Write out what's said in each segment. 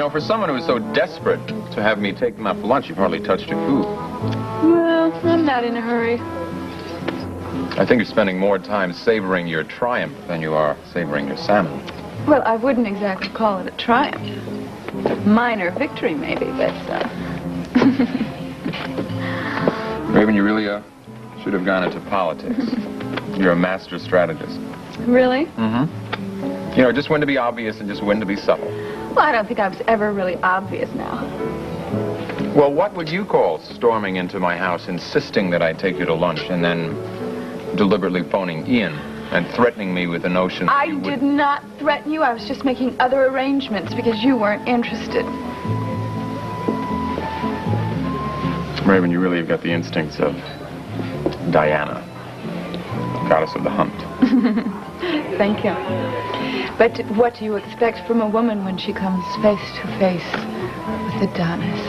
know, for someone who is so desperate to have me take them out for lunch, you've hardly touched your food. Well, I'm not in a hurry. I think you're spending more time savoring your triumph than you are savoring your salmon. Well, I wouldn't exactly call it a triumph. Minor victory, maybe, but, Raven, you really, should have gone into politics. You're a master strategist. Really? Mm-hmm. You know, just when to be obvious and just when to be subtle. Well, I don't think I was ever really obvious now. Well, what would you call storming into my house, insisting that I take you to lunch, and then deliberately phoning EON and threatening me with the notion that I did not threaten you. I was just making other arrangements because you weren't interested. Raven, you really have got the instincts of Diana, goddess of the hunt. Thank you. But what do you expect from a woman when she comes face to face with Adonis?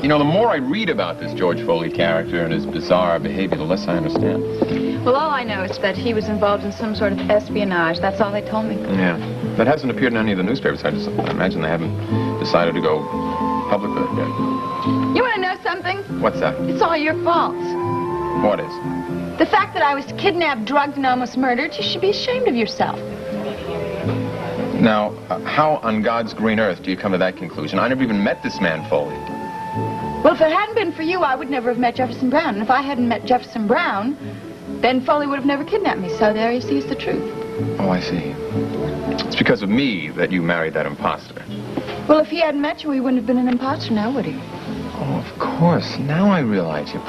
You know, the more I read about this George Foley character and his bizarre behavior, the less I understand. Well, all I know is that he was involved in some sort of espionage. That's all they told me. Yeah. That hasn't appeared in any of the newspapers. I imagine they haven't decided to go public with it yet. You want to know something? What's that? It's all your fault. What is? The fact that I was kidnapped, drugged, and almost murdered. You should be ashamed of yourself. Now, how on God's green earth do you come to that conclusion? I never even met this man, Foley. Well, if it hadn't been for you, I would never have met Jefferson Brown. And if I hadn't met Jefferson Brown, then Foley would have never kidnapped me. So there you see is the truth. Oh, I see. It's because of me that you married that imposter. Well, if he hadn't met you, he wouldn't have been an imposter now, would he? Oh, of course. Now I realize you.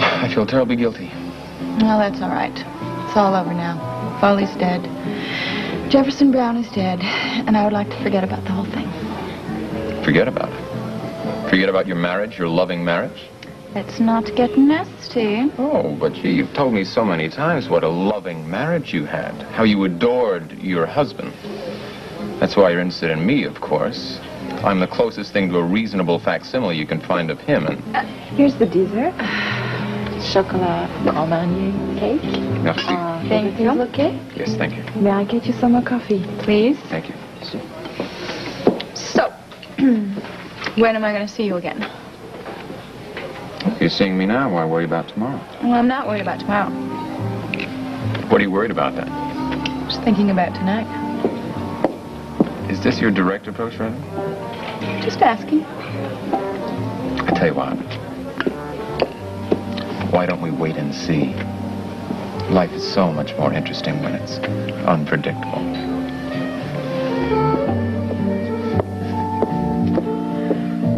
I feel terribly guilty. Well, that's all right. It's all over now. Foley's dead. Jefferson Brown is dead. And I would like to forget about the whole thing. Forget about it? Forget about your marriage, your loving marriage? Let's not get nasty. Oh, but gee, you've told me so many times what a loving marriage you had. How you adored your husband. That's why you're interested in me, of course. I'm the closest thing to a reasonable facsimile you can find of him, and... Here's the dessert. Chocolat grand marnier cake. Merci. Thank you. Okay? Yes, thank you. May I get you some more coffee? Please. Thank you. So, when am I going to see you again? If you're seeing me now, why worry about tomorrow? Well, I'm not worried about tomorrow. What are you worried about, then? Just thinking about tonight. Is this your direct approach, rather? Just asking. I tell you what. Why don't we wait and see? Life is so much more interesting when it's unpredictable.